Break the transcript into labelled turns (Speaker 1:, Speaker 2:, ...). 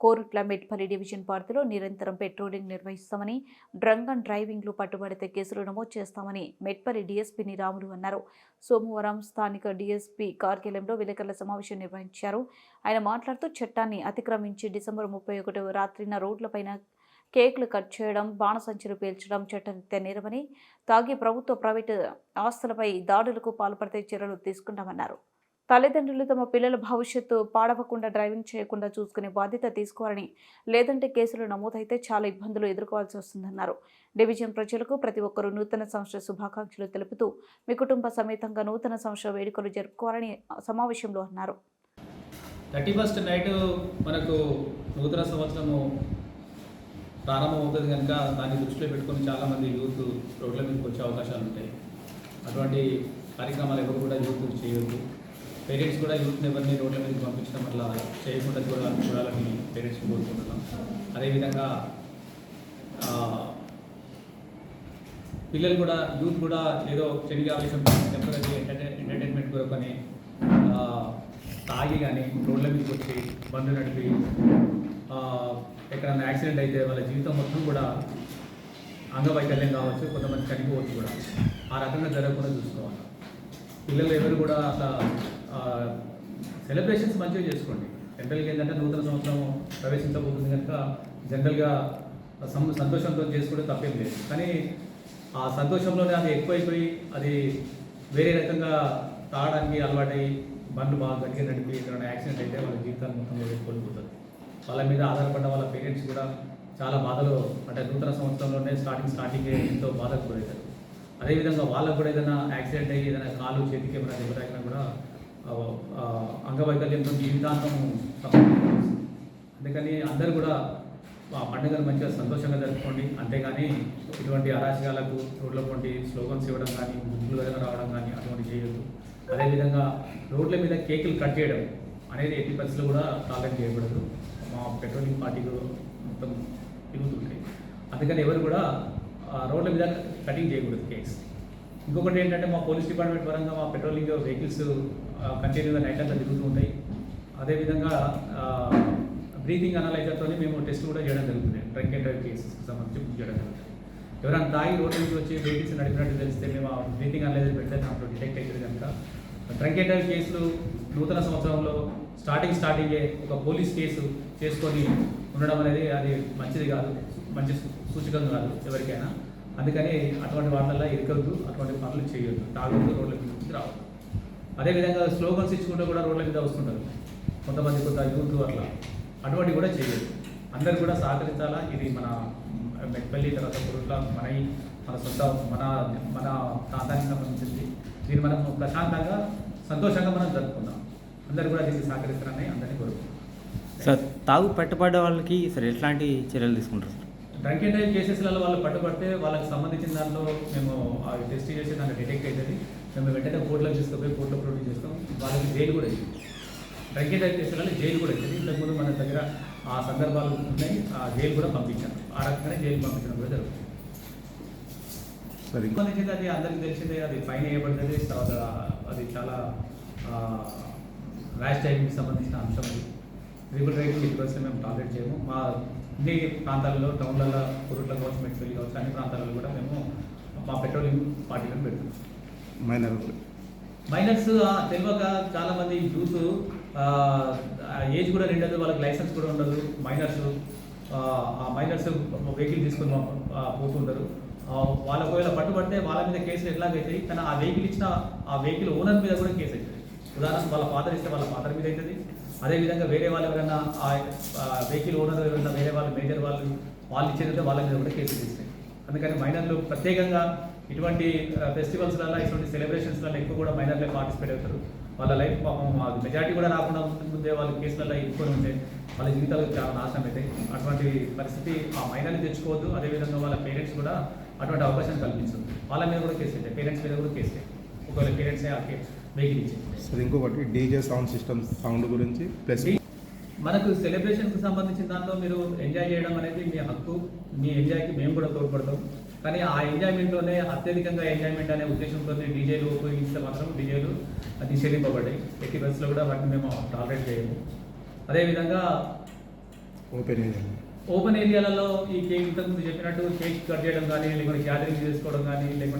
Speaker 1: Korutla Metpally division పరిధిలో నిరంతరం patrolling నిర్వహిస్తామని, డ్రంక్ అండ్ డ్రైవింగ్లు పట్టుబడితే కేసులు నమోదు చేస్తామని మెట్పల్లి డీఎస్పీ రాములు అన్నారు. సోమవారం స్థానిక డీఎస్పీ కార్యాలయంలో విలేకరుల సమావేశం నిర్వహించారు. ఆయన మాట్లాడుతూ చట్టాన్ని అతిక్రమించి డిసెంబర్ 31 రాత్రిన రోడ్లపైన కేకులు కట్ చేయడం, బాణసంచులు పేల్చడం చట్టరీత్యా నేరమని, తాగి ప్రభుత్వ ప్రైవేటు ఆస్తులపై దాడులకు పాల్పడితే చర్యలు తీసుకుంటామన్నారు. తల్లిదండ్రులు తమ పిల్లల భవిష్యత్తు పాడవకుండా డ్రైవింగ్ చేయకుండా చూసుకునే బాధ్యత తీసుకోవాలని, లేదంటే కేసులు నమోదైతే చాలా ఇబ్బందులు ఎదుర్కోవాల్సి వస్తుందన్నారు. డివిజన్ ప్రజలకు ప్రతి ఒక్కరూ నూతన సంవత్సర శుభాకాంక్షలు తెలుపుతూ మీ కుటుంబ సమేతంగా నూతన సంవత్సర వేడుకలు జరుపుకోవాలని సమావేశంలో అన్నారు.
Speaker 2: 31st నైట్ మనకు నూతన సంవత్సరము ప్రారంభం అవుతుంది కనుక దాన్ని దృష్టిలో పెట్టుకొని చాలామంది యూత్ రోడ్ల మీదకి వచ్చే అవకాశాలు ఉంటాయి. అటువంటి కార్యక్రమాలు ఎవరు కూడా యూత్ చేయొద్దు. పేరెంట్స్ కూడా యూత్ని ఎవరిని రోడ్ల మీదకి పంపించడం వల్ల చేయకుండా చూడాలని పేరెంట్స్ని కోరుకుంటున్నాం. అదేవిధంగా పిల్లలు కూడా యూత్ కూడా ఏదో చెడుగా ఆవేశం టెంపరీ ఎంటర్టైన్మెంట్ కొరకని తాగి కానీ రోడ్ల మీదకి వచ్చి బండ్లు నడిపి ఎక్కడన్నా యాక్సిడెంట్ అయితే వాళ్ళ జీవితం మొత్తం కూడా అంగవైకల్యం కావచ్చు, కొంతమంది చనిపోవచ్చు కూడా. ఆ రకంగా జరగకుండా చూసుకోవాలి. పిల్లలు ఎవరు కూడా అట్లా సెలబ్రేషన్స్ మంచిగా చేసుకోండి. జనరల్గా ఏంటంటే నూతన సంవత్సరం ప్రవేశించబోతుంది కనుక జనరల్గా సంతోషంతో చేసుకుంటే తప్పేం లేదు. కానీ ఆ సంతోషంలోనే అది ఎక్కువైపోయి అది వేరే రకంగా తాగడానికి అలవాటై బండ్లు బాగా గట్టిగా నడిపి ఎక్కడైనా యాక్సిడెంట్ అయితే వాళ్ళ జీవితాలు మొత్తం కోల్పోతుంది. వాళ్ళ మీద ఆధారపడ్డ వాళ్ళ పేరెంట్స్ కూడా చాలా బాధలు, అంటే నూతన సంవత్సరంలోనే స్టార్టింగే ఎంతో బాధకు గురవుతారు. అదేవిధంగా వాళ్ళకు కూడా ఏదైనా యాక్సిడెంట్ అయ్యి ఏదైనా కాలు చేతికి ఏమైనా దెబ్బతాకినా కూడా అంగవైకల్యంతో జీవితాంతం సంబంధించి. అందుకని అందరూ కూడా ఆ పండుగను మంచిగా సంతోషంగా జరుపుకోండి. అంతేగాని ఇటువంటి అరాచకాలకు రోడ్ల వంటి స్లోగన్స్ ఇవ్వడం కానీ, గుంపులు రావడం కానీ అటువంటి చేయొద్దు. అదేవిధంగా రోడ్ల మీద కేకులు కట్ చేయడం అనేది ఎట్టి పరిస్థితులు కూడా టాలరేట్ చేయకూడదు. మా పెట్రోలింగ్ పార్టీలు మొత్తం తిరుగుతుంటాయి. అందుకని ఎవరు కూడా రోడ్ల మీద కటింగ్ చేయకూడదు కేక్స్. ఇంకొకటి ఏంటంటే మా పోలీస్ డిపార్ట్మెంట్ పరంగా మా పెట్రోలింగ్ వెహికల్స్ కంటిన్యూగా నైట్ అంతా తిరుగుతూ ఉంటాయి. అదేవిధంగా బ్రీతింగ్ అనలైజర్తో మేము టెస్ట్ కూడా చేయడం జరుగుతుంది. డ్రంక్ అండ్ డ్రైవ్ కేసెస్కి సంబంధించి బుక్ చేయడం జరుగుతుంది. ఎవరైనా తాగి రోడ్ల నుంచి వచ్చి వెహికల్స్ నడిపినట్టు తెలిస్తే మేము ఆ బ్రీతింగ్ అనలైజర్ పెడితే దాంట్లో డిటెక్ట్ అవుతుంది కనుక డ్రంక్ అండ్ డ్రైవ్ కేసులు నూతన సంవత్సరంలో స్టార్టింగే ఒక పోలీస్ కేసు చేసుకొని ఉండడం అనేది అది మంచిది కాదు, మంచి సూచకం కాదు ఎవరికైనా. అందుకని అటువంటి వాటిల్లో ఇరకద్దు, అటువంటి పనులు చేయొద్దు, తాగొద్దు, రోడ్ల మీద రావద్దు. అదేవిధంగా స్లోగన్స్ ఇచ్చుకుంటూ కూడా రోడ్ల మీద వస్తుంటారు కొంతమంది యూత్ అట్లా, అటువంటి కూడా చేయొద్దు. అందరు కూడా సహకరించాలా. ఇది మన మెట్పల్లి తర్వాత కోరుట్ల మన సొంత మన ప్రాంతానికి సంబంధించింది. దీన్ని మనం ప్రశాంతంగా సంతోషంగా మనం జరుపుకుందాం. అందరూ కూడా దీనికి సహకరిస్తారని అందరినీ కోరుకుంటున్నాం.
Speaker 3: సార్, తాగు పట్టుబడ్డ వాళ్ళకి సార్ ఎట్లాంటి చర్యలు తీసుకుంటారు?
Speaker 2: డ్రంక్ అండ్ డ్రైవ్ కేసెస్లలో వాళ్ళు పట్టుబడితే వాళ్ళకి సంబంధించిన దాంట్లో మేము టెస్ట్ చేసి దాంట్లో డిటెక్ట్ అవుతుంది. మేము వెంటనే కోర్టులో తీసుకుపోయి కోర్టులో ప్రొడ్యూస్ చేస్తాం. వాళ్ళకి జైలు కూడా అవుతుంది. డ్రంక్ అండ్ డ్రైవ్ కేసులలో జైలు కూడా అవుతుంది. ఇంతకుముందు మన దగ్గర ఆ సందర్భాలు ఉన్నాయి. ఆ జైలు కూడా పంపించాం. ఆ రకంగానే జైలు పంపించడం కూడా జరుగుతుంది. సంబంధించింది అది అందరికీ తెలిసిందే. అది ఫైన్ వేయబడుతుంది. తర్వాత అది చాలా ర్యాష్ డ్రైవింగ్కి సంబంధించిన అంశం. అది రిబుల్ డ్రైవింగ్ ఇటుకొస్తే మేము టాలరేట్ చేయము. మా అన్ని ప్రాంతాలలో, టౌన్లలో, కోరుట్ల కావచ్చు, మెట్పల్లి కావచ్చు, అన్ని ప్రాంతాలలో కూడా మేము మా పెట్రోలింగ్ పార్టీలను పెడుతున్నాం. మైనర్స్ తెలియక చాలామంది యూత్ ఏజ్ కూడా నిండదు, వాళ్ళకి లైసెన్స్ కూడా ఉండదు. మైనర్స్ వెహికల్ తీసుకొని పోతుంటారు. వాళ్ళ ఒకవేళ పట్టుబడితే వాళ్ళ మీద కేసులు ఎట్లాగైతాయి, కానీ ఆ వెహికల్ ఇచ్చిన ఆ వెహికల్ ఓనర్ మీద కూడా కేసు అవుతుంది. ఉదాహరణకు వాళ్ళ ఫాదర్ ఇస్తే వాళ్ళ ఫాదర్ మీద అవుతుంది. అదేవిధంగా వేరే వాళ్ళు ఎవరైనా ఆ వెహికల్ ఓనర్ ఎవరైనా వేరే వాళ్ళు మేజర్ వాళ్ళు ఇచ్చేదంటే వాళ్ళ మీద కూడా కేసులు తీస్తాయి. అందుకని మైనర్లు ప్రత్యేకంగా ఇటువంటి ఫెస్టివల్స్లలో, ఇటువంటి సెలబ్రేషన్స్లలో ఎక్కువ కూడా మైనర్లే పార్టిసిపేట్ అవుతారు. వాళ్ళ లైఫ్ పాపం మెజారిటీ కూడా రాకుండా ముందే వాళ్ళ కేసులలో ఇరుక్కొని ఉంటే వాళ్ళ జీవితాలు చాలా నాశనం అవుతాయి. అటువంటి పరిస్థితి ఆ మైనర్ని తెచ్చుకోవద్దు. అదేవిధంగా వాళ్ళ పేరెంట్స్ కూడా అటువంటి అవకాశం కల్పించదు. వాళ్ళ మీద కూడా కేసు అవుతాయి, పేరెంట్స్ మీద కూడా కేసు అవుతాయి. ఒకవేళ పేరెంట్సే ఆ వెహికల్ ఇచ్చేది.
Speaker 4: సార్, ఇంకొకటి డీజే సౌండ్ సిస్టమ్ సౌండ్ గురించి ప్లస్
Speaker 2: మనకు సెలబ్రేషన్కి సంబంధించిన దాంట్లో మీరు ఎంజాయ్ చేయడం అనేది మీ హక్కు. మీ ఎంజాయ్కి మేము కూడా తోడ్పడతాం. కానీ ఆ ఎంజాయ్మెంట్లోనే అత్యధికంగా ఎంజాయ్మెంట్ అనే ఉద్దేశంతో డీజేలు ఉపయోగిస్తే మాత్రం డీజేలు నిషేధింపబడ్డాయి. ఎట్టి బస్సులో కూడా వాటిని మేము టాలరేట్ చేయము. అదేవిధంగా
Speaker 4: ఓపెన్ ఏరియా
Speaker 2: ఓపెన్ ఏరియాలలో ఈ కేక్ ఇంతకుముందు చెప్పినట్టు కేక్ కట్ చేయడం కానీ లేకుంటే గ్యాదరింగ్ చేసుకోవడం కానీ లేకుంటే